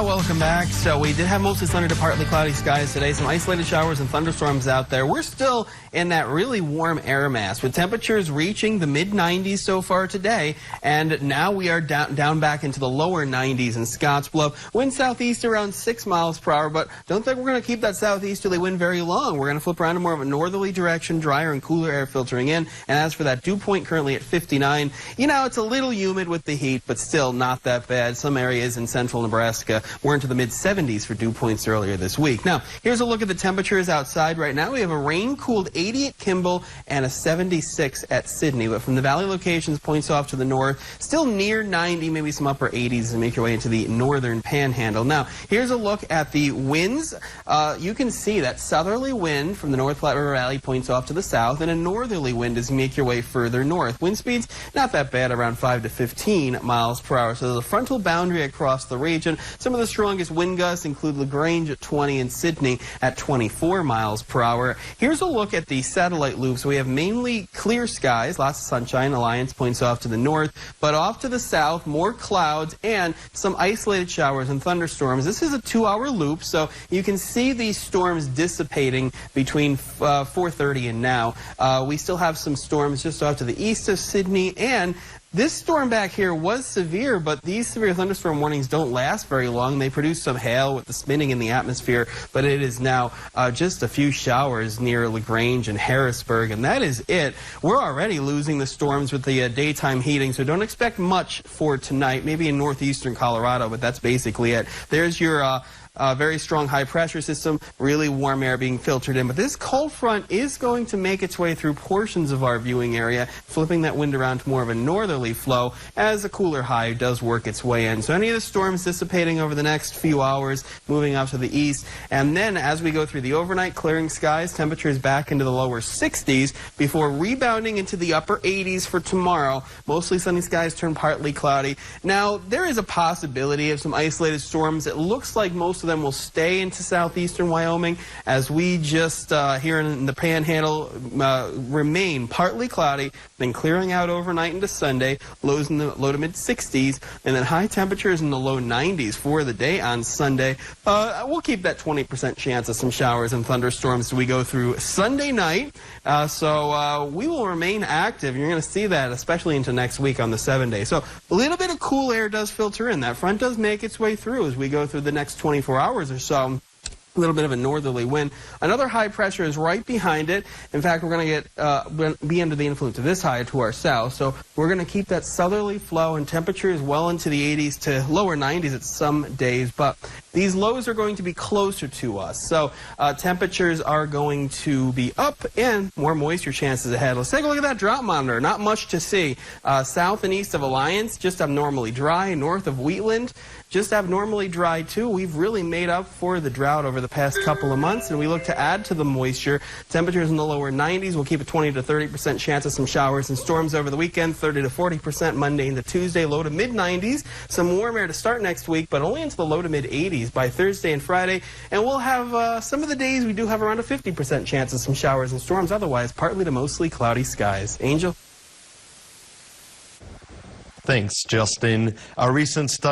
Welcome back. So we did have mostly sunny to partly cloudy skies today. Some isolated showers and thunderstorms out there. We're still in that really warm air mass with temperatures reaching the mid-90s so far today. And now we are down back into the lower 90s in Scottsbluff. Wind southeast around 6 miles per hour, but don't think we're going to keep that southeasterly wind very long. We're going to flip around to more of a northerly direction, drier and cooler air filtering in. And as for that dew point, currently at 59. You know, it's a little humid with the heat, but still not that bad. Some areas in central Nebraska we're into the mid-70s for dew points earlier this week. Now, here's a look at the temperatures outside right now. We have a rain-cooled 80 at Kimball and a 76 at Sidney. But from the valley locations, points off to the north, still near 90, maybe some upper 80s, and make your way into the northern panhandle. Now, here's a look at the winds. You can see that southerly wind from the North Platte River Valley points off to the south, and a northerly wind as you make your way further north. Wind speeds, not that bad, around 5 to 15 miles per hour. So there's a frontal boundary across the region. Some of the strongest wind gusts include LaGrange at 20 and Sidney at 24 miles per hour. Here's a look at the satellite loops. We have mainly clear skies, lots of sunshine. Alliance points off to the north, but off to the south, more clouds and some isolated showers and thunderstorms. This is a 2-hour loop, so you can see these storms dissipating between 4:30 and now. We still have some storms just off to the east of Sidney, and this storm back here was severe, but these severe thunderstorm warnings don't last very long. They produce some hail with the spinning in the atmosphere, but it is now just a few showers near LaGrange and Harrisburg, and that is it. We're already losing the storms with the daytime heating, so don't expect much for tonight, maybe in northeastern Colorado, but that's basically it. There's your very strong high pressure system, really warm air being filtered in. But this cold front is going to make its way through portions of our viewing area, flipping that wind around to more of a northerly flow as a cooler high does work its way in. So any of the storms dissipating over the next few hours, moving out to the east. And then as we go through the overnight, clearing skies, temperatures back into the lower 60s before rebounding into the upper 80s for tomorrow. Mostly sunny skies turn partly cloudy. Now, there is a possibility of some isolated storms. It looks like most of them will stay into southeastern Wyoming as we just here in the panhandle remain partly cloudy, then clearing out overnight into Sunday, lows in the low to mid 60s, and then high temperatures in the low 90s for the day on Sunday. We'll keep that 20% chance of some showers and thunderstorms as we go through Sunday night. So we will remain active. You're going to see that, especially into next week on the 7-day. So a little bit of cool air does filter in. That front does make its way through as we go through the next 24 hours or so. A little bit of a northerly wind. Another high pressure is right behind it. In fact, we're going to be under the influence of this high to our south. So we're going to keep that southerly flow, and temperatures well into the 80s to lower 90s at some days. But these lows are going to be closer to us. So temperatures are going to be up and more moisture chances ahead. Let's take a look at that drought monitor. Not much to see. South and east of Alliance, just abnormally dry. North of Wheatland, just abnormally dry too. We've really made up for the drought over the past couple of months, and we look to add to the moisture. Temperatures in the lower 90s. We'll keep a 20 to 30% chance of some showers and storms over the weekend. 30 to 40% Monday into Tuesday. Low to mid 90s. Some warm air to start next week, but only into the low to mid 80s by Thursday and Friday. And we'll have some of the days we do have around a 50% chance of some showers and storms. Otherwise, partly to mostly cloudy skies. Angel? Thanks, Justin. A recent study